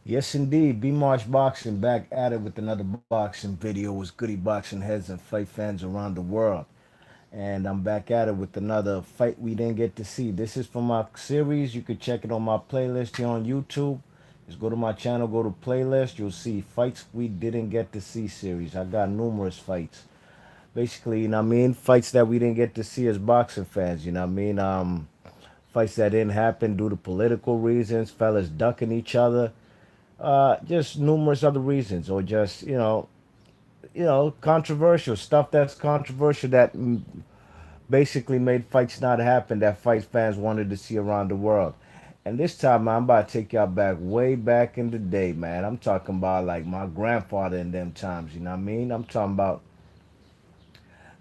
Yes, indeed. B March Boxing back at it with another boxing video with Goody Boxing heads and fight fans around the world. And I'm back at it with another fight we didn't get to see. This is from my series. You could check it on my playlist here on YouTube. Just go to my channel, go to playlist. You'll see fights we didn't get to see series. I got numerous fights. Basically, you know what I mean? Fights that we didn't get to see as boxing fans, you know what I mean? Fights that didn't happen due to political reasons, fellas ducking each other, just numerous other reasons, or just controversial stuff that's controversial that basically made fights not happen that fight fans wanted to see around the world. And this time, man, I'm about to take y'all back way back in the day, man. I'm talking about like my grandfather in them times, you know what I mean? I'm talking about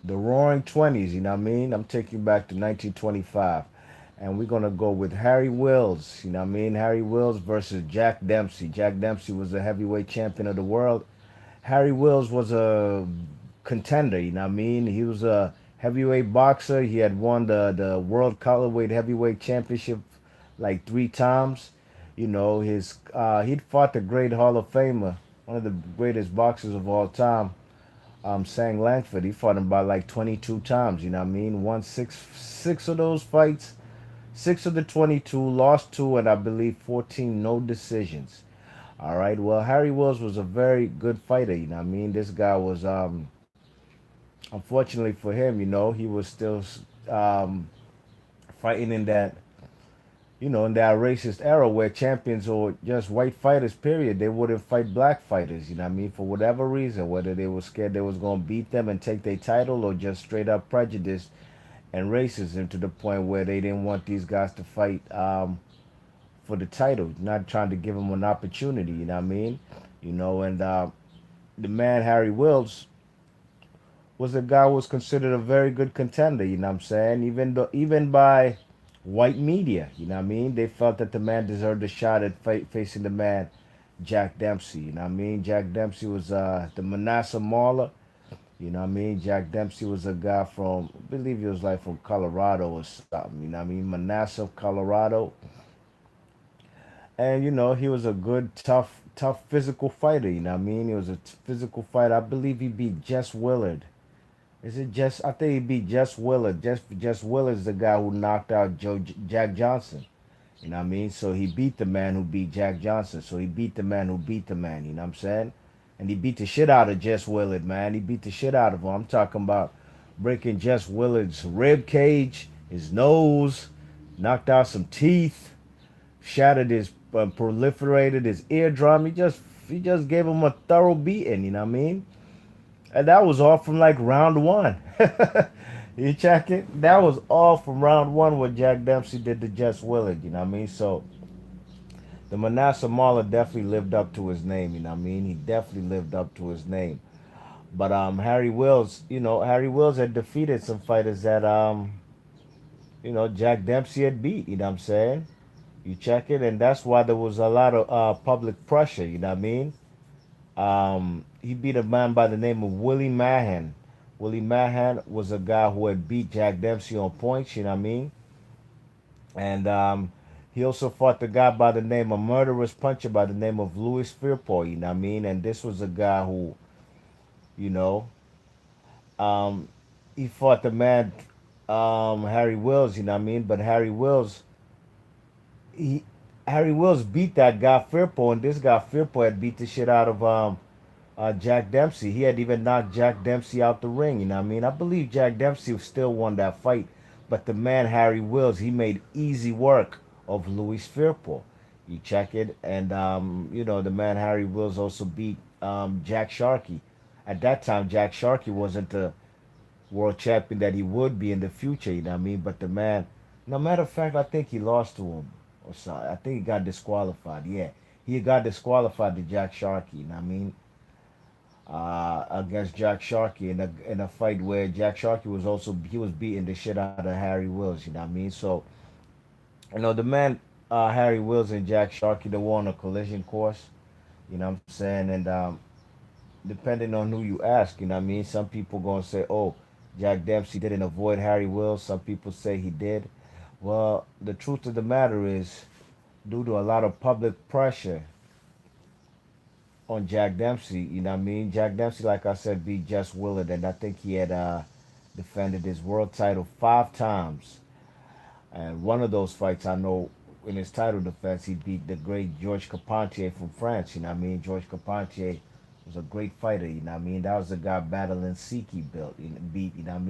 the Roaring Twenties, you know what I mean? I'm taking you back to 1925. And we're gonna go with Harry Wills, you know what I mean? Harry Wills versus Jack Dempsey. Jack Dempsey was the heavyweight champion of the world. Harry Wills was a contender, you know what I mean? He was a heavyweight boxer. He had won the World Colorweight Heavyweight Championship like 3 times. You know, he'd fought the great Hall of Famer, one of the greatest boxers of all time, Sang Langford. He fought him by like 22 times, you know what I mean? Won six of those fights, six of the 22, lost two, and I believe 14 no decisions. All right. Well, Harry Wills was a very good fighter. You know what I mean? This guy was, unfortunately for him, he was still fighting in that, in that racist era where champions or just white fighters, period, they wouldn't fight black fighters. You know what I mean? For whatever reason, whether they were scared they was going to beat them and take their title or just straight up prejudice and racism to the point where they didn't want these guys to fight for the title, not trying to give them an opportunity. You know what I mean? And the man Harry Wills was a guy who was considered a very good contender. You know what I'm saying? Even by white media, you know what I mean? They felt that the man deserved a shot at facing the man Jack Dempsey. You know what I mean? Jack Dempsey was the Manasseh Mauler. You know what I mean? Jack Dempsey was a guy from, I believe he was like from Colorado or something. You know what I mean? Manasseh, Colorado. And he was a good, tough physical fighter. You know what I mean? He was a physical fighter. I believe he beat Jess Willard. Is it Jess? I think he beat Jess Willard. Jess Willard's the guy who knocked out Jack Johnson. You know what I mean? So he beat the man who beat Jack Johnson. So he beat the man who beat the man. You know what I'm saying? And he beat the shit out of Jess Willard, man. He beat the shit out of him. I'm talking about breaking Jess Willard's rib cage, his nose, knocked out some teeth, shattered his, proliferated his eardrum. He just gave him a thorough beating. You know what I mean? And that was all from like round one. You check it? That was all from round one what Jack Dempsey did to Jess Willard, you know what I mean? So the Manasseh Mauler definitely lived up to his name, you know what I mean? He definitely lived up to his name. But Harry Wills, Harry Wills had defeated some fighters that Jack Dempsey had beat, you know what I'm saying? You check it, and that's why there was a lot of public pressure, you know what I mean? He beat a man by the name of Willie Mahan. Willie Mahan was a guy who had beat Jack Dempsey on points, you know what I mean? And he also fought the guy by the name of Murderous Puncher by the name of Louis Firpo, you know what I mean? And this was a guy who, you know, um, he fought the man Harry Wills, you know what I mean? But he Harry Wills beat that guy Firpo, and this guy Firpo had beat the shit out of Jack Dempsey. He had even knocked Jack Dempsey out the ring. You know what I mean? I believe Jack Dempsey still won that fight, but the man Harry Wills, he made easy work of Luis Firpo. You check it, and the man Harry Wills also beat Jack Sharkey. At that time, Jack Sharkey wasn't the world champion that he would be in the future. You know what I mean? But the man, no matter of fact, I think he lost to him or something. I think he got disqualified. Yeah, he got disqualified to Jack Sharkey. You know what I mean? Against Jack Sharkey in a fight where Jack Sharkey was beating the shit out of Harry Wills. You know what I mean? So the man Harry Wills and Jack Sharkey, they were on a collision course. You know what I'm saying? And depending on who you ask, you know what I mean? Some people gonna say, "Oh, Jack Dempsey didn't avoid Harry Wills." Some people say he did. Well, the truth of the matter is, due to a lot of public pressure, on Jack Dempsey. You know what I mean? Jack Dempsey, like I said, beat Jess Willard, and I think he had defended his world title 5 times. And one of those fights, I know, in his title defense, he beat the great Georges Carpentier from France. You know what I mean? Georges Carpentier was a great fighter. You know what I mean? That was the guy battling Siki built, beat. You know what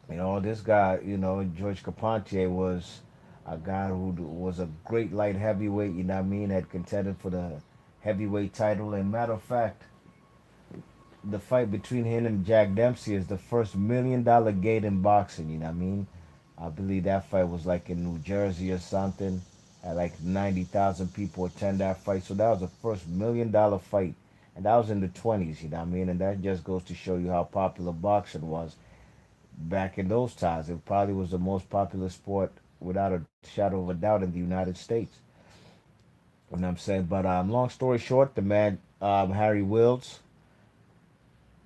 I mean? This guy, George Carpentier was a guy who was a great light heavyweight, you know what I mean, had contended for the heavyweight title. And matter of fact, the fight between him and Jack Dempsey is the first $1 million gate in boxing, you know what I mean? I believe that fight was like in New Jersey or something. Had like 90,000 people attend that fight. So that was the first $1 million fight. And that was in the 20s, you know what I mean? And that just goes to show you how popular boxing was back in those times. It probably was the most popular sport without a shadow of a doubt in the United States. You know what I'm saying? But long story short, the man Harry Wills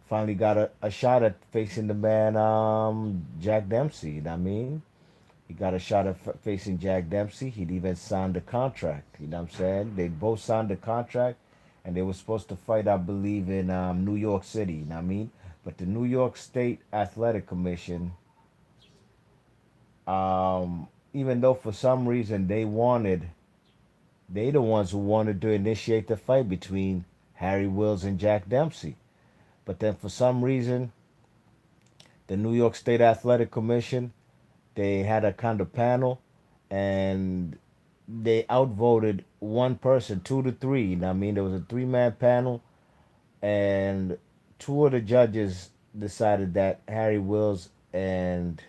finally got a shot at facing the man Jack Dempsey. You know what I mean? He got a shot at facing Jack Dempsey. He'd even signed the contract. You know what I'm saying? They both signed the contract, and they were supposed to fight, I believe, in New York City. You know what I mean? But the New York State Athletic Commission, even though for some reason they the ones who wanted to initiate the fight between Harry Wills and Jack Dempsey. But then for some reason, the New York State Athletic Commission, they had a kind of panel, and they outvoted one person, 2-3. You know what I mean? There was a three-man panel, and two of the judges decided that Harry Wills and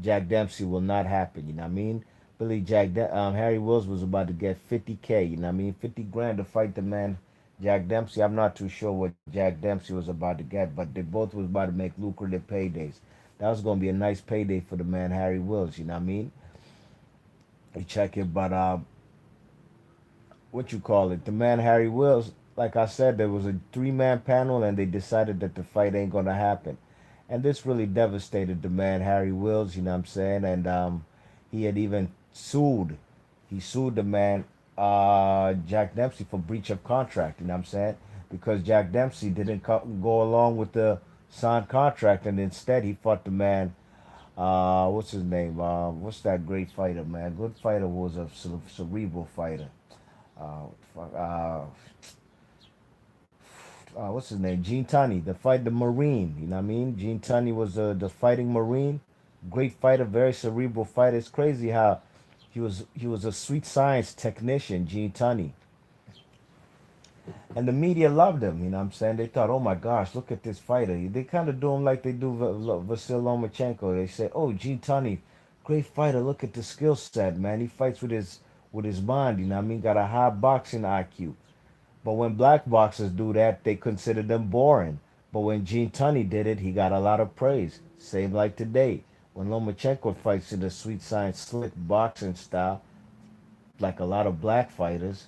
Jack Dempsey will not happen. You know what I mean? Believe Harry Wills was about to get 50K. You know what I mean? 50 grand to fight the man Jack Dempsey. I'm not too sure what Jack Dempsey was about to get, but they both was about to make lucrative paydays. That was gonna be a nice payday for the man Harry Wills. You know what I mean? You check it, but what you call it? The man Harry Wills. Like I said, there was a three-man panel, and they decided that the fight ain't gonna happen. And this really devastated the man Harry Wills, you know what I'm saying? And he had even sued. He sued the man Jack Dempsey for breach of contract, you know what I'm saying? Because Jack Dempsey didn't go along with the signed contract, and instead he fought the man. What's his name? What's that great fighter, man? Good fighter, was a cerebral fighter. Uh, what's his name? Gene Tunney, the Marine. You know what I mean? Gene Tunney was the fighting Marine, great fighter, very cerebral fighter. It's crazy how he was a sweet science technician, Gene Tunney, and the media loved him. You know what I'm saying? They thought, oh my gosh, look at this fighter. They kind of do him like they do Vasil Lomachenko. They say, oh, Gene Tunney, great fighter. Look at the skill set, man. He fights with his mind. You know what I mean? Got a high boxing IQ. But when black boxers do that, they consider them boring. But when Gene Tunney did it, he got a lot of praise. Same like today. When Lomachenko fights in the sweet science, slick boxing style, like a lot of black fighters,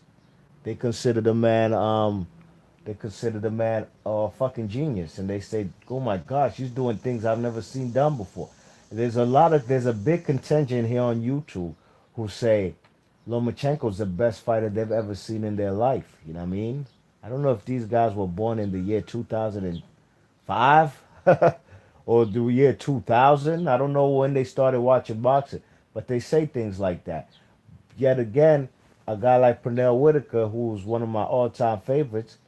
they consider the man a fucking genius, and they say, "Oh my gosh, he's doing things I've never seen done before." There's a big contingent here on YouTube who say Lomachenko's the best fighter they've ever seen in their life. You know what I mean? I don't know if these guys were born in the year 2005 or the year 2000. I don't know when they started watching boxing, but they say things like that. Yet again, a guy like Pernell Whitaker, who's one of my all-time favorites,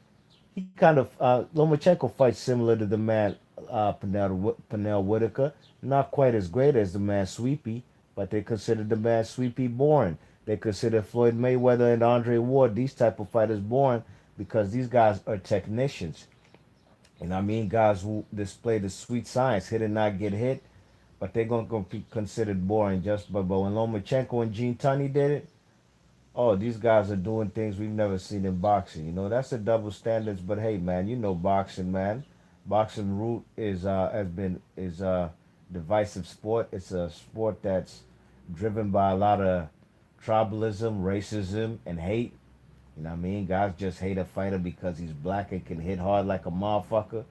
he kind of Lomachenko fights similar to the man Pernell Whitaker. Not quite as great as the man Sweepy, but they consider the man Sweepy boring. They consider Floyd Mayweather and Andre Ward, these type of fighters, boring because these guys are technicians. And I mean, guys who display the sweet science, hit and not get hit, but they're gonna be considered boring. But when Lomachenko and Gene Tunney did it, oh, these guys are doing things we've never seen in boxing. That's the double standards. But hey, man, boxing, man. Boxing root is a divisive sport. It's a sport that's driven by a lot of tribalism, racism, and hate. You know what I mean? Guys just hate a fighter because he's black and can hit hard like a motherfucker.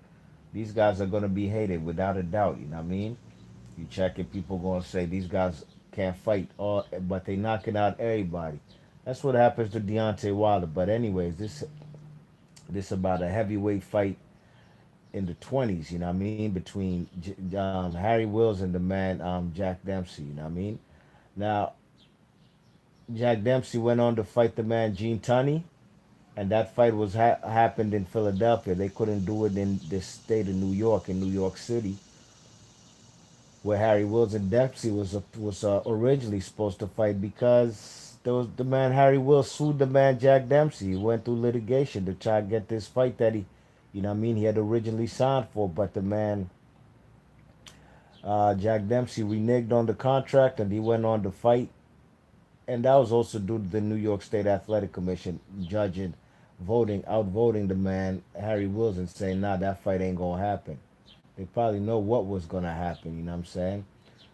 These guys are gonna be hated without a doubt. You know what I mean? You check it, people gonna say these guys can't fight, but they knocking out everybody. That's what happens to Deontay Wilder. But anyways, This about a heavyweight fight in the 20s, you know what I mean, between Harry Wills and the man Jack Dempsey, you know what I mean. Now, Jack Dempsey went on to fight the man Gene Tunney, and that fight was happened in Philadelphia. They couldn't do it in the state of New York, in New York City, where Harry Wills and Dempsey was originally supposed to fight because there was the man Harry Wills sued the man Jack Dempsey. He went through litigation to try to get this fight that you know what I mean, he had originally signed for, but the man Jack Dempsey reneged on the contract and he went on to fight. And that was also due to the New York State Athletic Commission judging, outvoting the man Harry Wills and saying, "Nah, that fight ain't gonna happen." They probably know what was gonna happen. You know what I'm saying?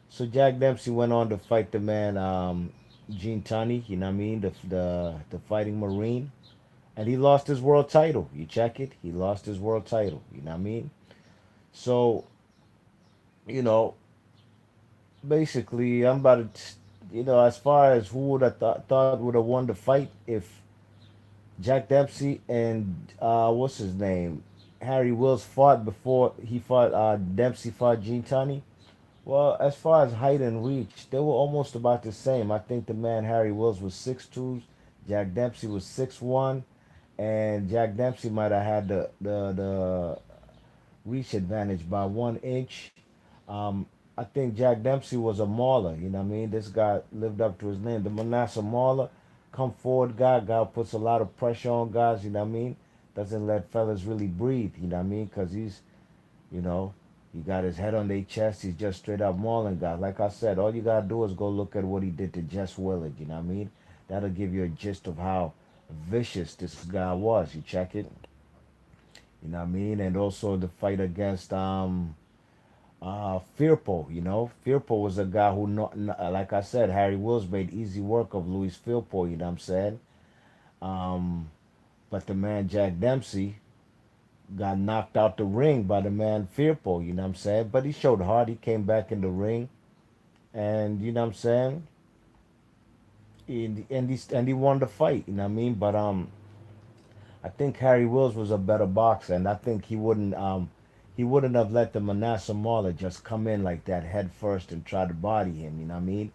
So Jack Dempsey went on to fight the man Gene Tunney. You know what I mean? The fighting Marine, and he lost his world title. You check it. He lost his world title. You know what I mean? So you know, basically, I'm about to, as far as who would have thought would have won the fight if Jack Dempsey and what's his name, Harry Wills fought before he fought Dempsey fought Gene Tunney. Well, as far as height and reach, they were almost about the same. I think the man Harry Wills was 6'2", Jack Dempsey was 6'1", and Jack Dempsey might have had the reach advantage by 1 inch. Um, I think Jack Dempsey was a mauler. You know what I mean? This guy lived up to his name. The Manasseh Mauler, come forward guy who puts a lot of pressure on guys. You know what I mean? Doesn't let fellas really breathe. You know what I mean? Because you know, he got his head on their chest. He's just straight up mauling guys. Like I said, all you gotta do is go look at what he did to Jess Willard. You know what I mean? That'll give you a gist of how vicious this guy was. You check it. You know what I mean? And also the fight against Firpo, Firpo was a guy who, like I said, Harry Wills made easy work of Luis Firpo, you know what I'm saying? Um, but the man Jack Dempsey got knocked out the ring by the man Firpo, you know what I'm saying? But he showed heart. He came back in the ring, and you know what I'm saying? And he won the fight, you know what I mean? But I think Harry Wills was a better boxer, and I think he wouldn't have let the Manasseh Mauler just come in like that head first and try to body him. You know what I mean?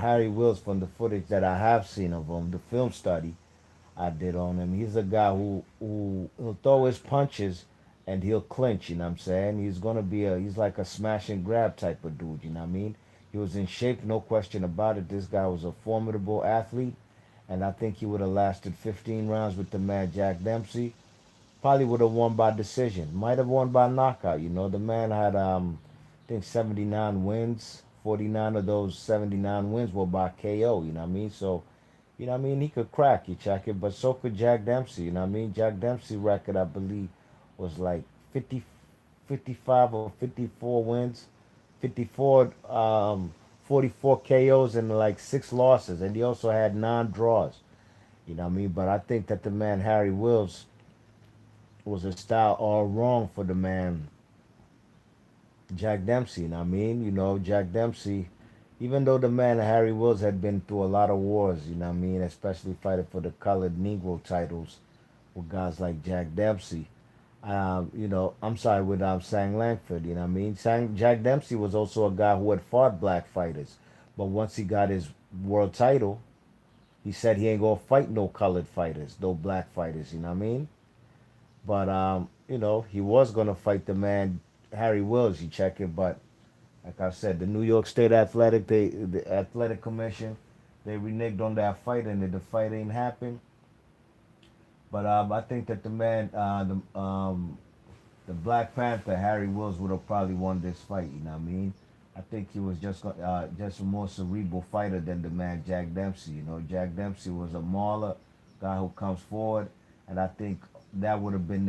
Harry Wills, from the footage that I have seen of him, the film study I did on him, he's a guy who he'll throw his punches and he'll clinch. You know what I'm saying? He's like a smash and grab type of dude. You know what I mean? He was in shape, no question about it. This guy was a formidable athlete, and I think he would have lasted 15 rounds with the man Jack Dempsey. Probably would have won by decision. Might have won by knockout. The man had I think 79 wins. 49 of those 79 wins were by KO. You know what I mean? So he could crack, you check it, but so could Jack Dempsey. You know what I mean? Jack Dempsey record, I believe, was like 50, 55 or 54 wins, 54, 44 KOs, and like 6 losses. And he also had 9 draws. You know what I mean? But I think that the man Harry Wills was a style all wrong for the man Jack Dempsey. You know what I mean? Jack Dempsey, even though the man Harry Wills had been through a lot of wars, you know what I mean, especially fighting for the colored Negro titles with guys like Jack Dempsey. I'm sorry, with Sang Langford, you know what I mean? Jack Dempsey was also a guy who had fought black fighters. But once he got his world title, he said he ain't gonna fight no colored fighters, no black fighters, you know what I mean? But he was gonna fight the man Harry Wills, you check it, but like I said, the New York State the Athletic Commission, they reneged on that fight, and the fight ain't happened. But I think that the Black Panther Harry Wills would have probably won this fight. You know what I mean? I think he was just a more cerebral fighter than the man Jack Dempsey. Jack Dempsey was a mauler, guy who comes forward, and I think that would have been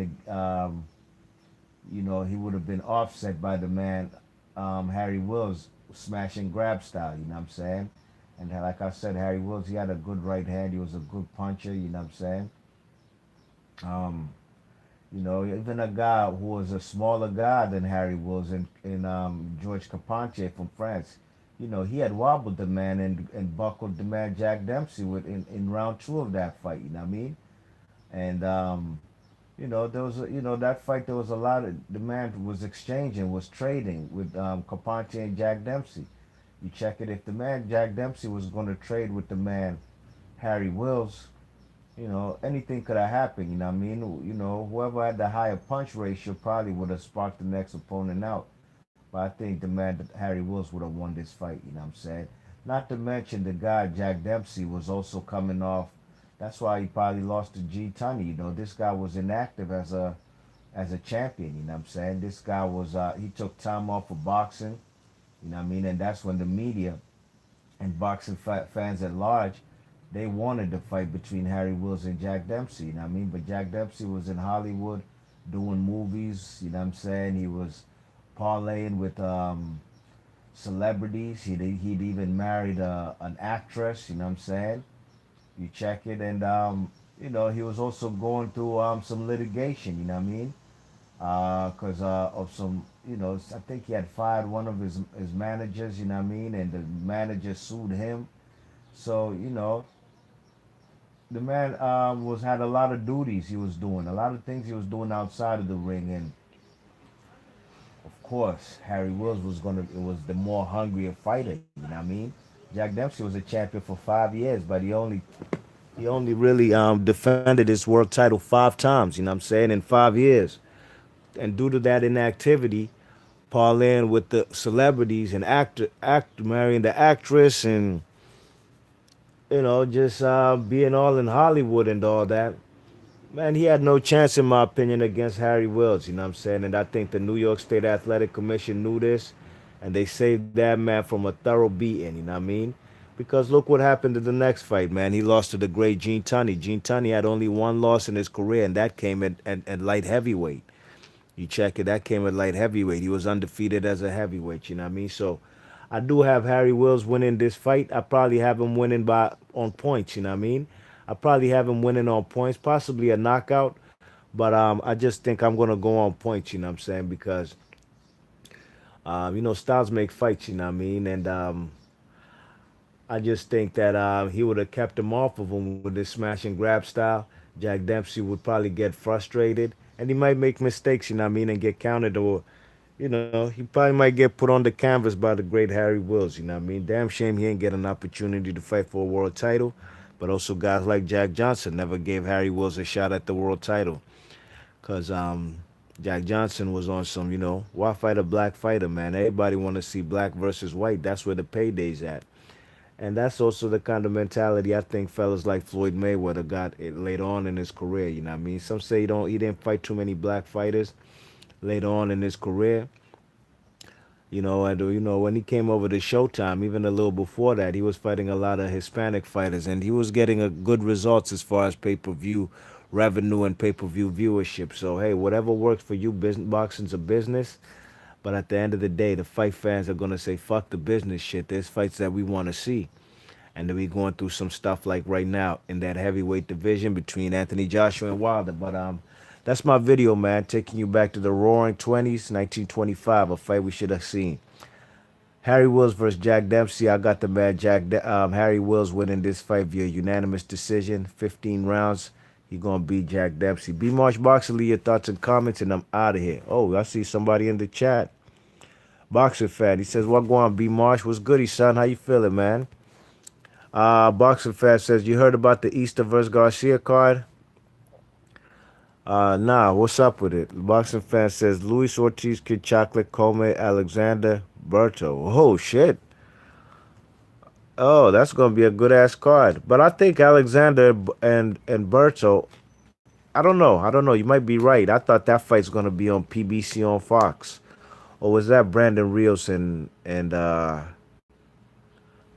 he would have been offset by the man Harry Wills smash and grab style. You know what I'm saying? And like I said, Harry Wills, he had a good right hand. He was a good puncher. You know what I'm saying? Um, Even a guy who was a smaller guy than Harry Wills in George Capanche from France, he had wobbled the man and buckled the man Jack Dempsey in round 2 of that fight. You know what I mean? And there was that fight. There was a lot of the man was exchanging, was trading with Capante and Jack Dempsey. You check it. If the man Jack Dempsey was going to trade with the man Harry Wills, anything could have happened. You know what I mean? Whoever had the higher punch ratio probably would have sparked the next opponent out. But I think the man that Harry Wills would have won this fight. You know what I'm saying? Not to mention the guy Jack Dempsey was also coming off. That's why he probably lost to Gene Tunney. This guy was inactive as a champion. You know what I'm saying? This guy was he took time off of boxing. You know what I mean? And that's when the media and boxing fans at large, they wanted the fight between Harry Wills and Jack Dempsey. You know what I mean? But Jack Dempsey was in Hollywood doing movies. You know what I'm saying? He was parlaying with celebrities. He'd even married an actress. You know what I'm saying? You check it, and he was also going through some litigation. You know what I mean? Because of some, I think he had fired one of his managers. You know what I mean? And the manager sued him. So the man was had a lot of duties he was doing, a lot of things he was doing outside of the ring, and of course Harry Wills was the more hungrier fighter. You know what I mean? Jack Dempsey was a champion for 5 years, but he only really defended his world title 5 times. You know what I'm saying, in 5 years, and due to that inactivity, parlaying with the celebrities and marrying the actress, and just being all in Hollywood and all that. Man, he had no chance, in my opinion, against Harry Wills. You know what I'm saying? And I think the New York State Athletic Commission knew this, and they saved that man from a thorough beating. You know what I mean? Because look what happened to the next fight, man. He lost to the great Gene Tunney. Gene Tunney had only one loss in his career, and that came at light heavyweight. You check it, that came at light heavyweight. He was undefeated as a heavyweight. You know what I mean? So I do have Harry Wills winning this fight. I probably have him winning by on points. You know what I mean? I probably have him winning on points, possibly a knockout. But I just think I'm gonna go on points. You know what I'm saying? Because styles make fights. You know what I mean? And I just think that he would have kept him off of him with his smash and grab style. Jack Dempsey would probably get frustrated, and he might make mistakes. You know what I mean? And get counted, or he probably might get put on the canvas by the great Harry Wills. You know what I mean? Damn shame he ain't get an opportunity to fight for a world title. But also guys like Jack Johnson never gave Harry Wills a shot at the world title. Cause Jack Johnson was on some, why fight a black fighter, man? Everybody want to see black versus white. That's where the payday's at. And that's also the kind of mentality I think fellas like Floyd Mayweather got it later on in his career. You know what I mean? Some say he didn't fight too many black fighters later on in his career. And when he came over to Showtime, even a little before that, he was fighting a lot of Hispanic fighters, and he was getting a good results as far as pay-per-view revenue and pay-per-view viewership. So hey, whatever works for you, business boxing's a business. But at the end of the day, the fight fans are gonna say, "Fuck the business shit." There's fights that we want to see, and then we going through some stuff like right now in that heavyweight division between Anthony Joshua and Wilder. But that's my video, man. Taking you back to the Roaring Twenties, 1925, a fight we should have seen. Harry Wills versus Jack Dempsey. I got the man Harry Wills winning this fight via unanimous decision, 15 rounds. He gonna beat Jack Dempsey. B Marsh Boxer, leave your thoughts and comments, and I'm out of here. Oh, I see somebody in the chat. Boxer fan. He says, "What going on, B Marsh? What's goody, son? How you feeling, man?" Boxer fan says, "You heard about the Easter versus Garcia card?" Nah. What's up with it? Boxing fan says, "Luis Ortiz, Kid Chocolate, Comey, Alexander, Berto." Oh shit. Oh, that's gonna be a good ass card. But I think Alexander and Berto. I don't know. I don't know. You might be right. I thought that fight's gonna be on PBC on Fox. Or was that Brandon Rios and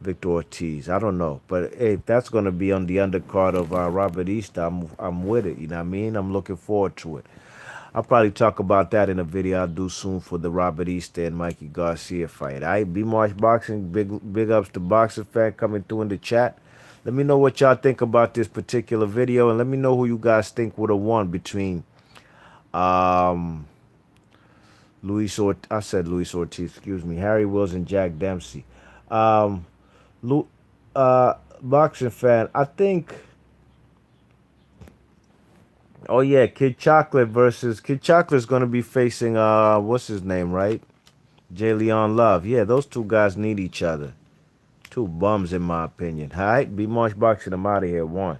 Victor Ortiz? I don't know. But hey, if that's gonna be on the undercard of Robert Easter, I'm with it. You know what I mean? I'm looking forward to it. I'll probably talk about that in a video I'll do soon for the Robert Easter and Mikey Garcia fight. I B Marsh Boxing, big ups to Boxer fan coming through in the chat. Let me know what y'all think about this particular video, and let me know who you guys think would have won between um I said Luis Ortiz, excuse me, Harry Wills and Jack Dempsey. Um Boxing fan, I think Oh yeah, Kid Chocolate versus Kid Chocolate's gonna be facing what's his name, right? J. Leon Love. Yeah, those two guys need each other. Two bums in my opinion. Alright, B Marsh Boxing, I'm out of here. One.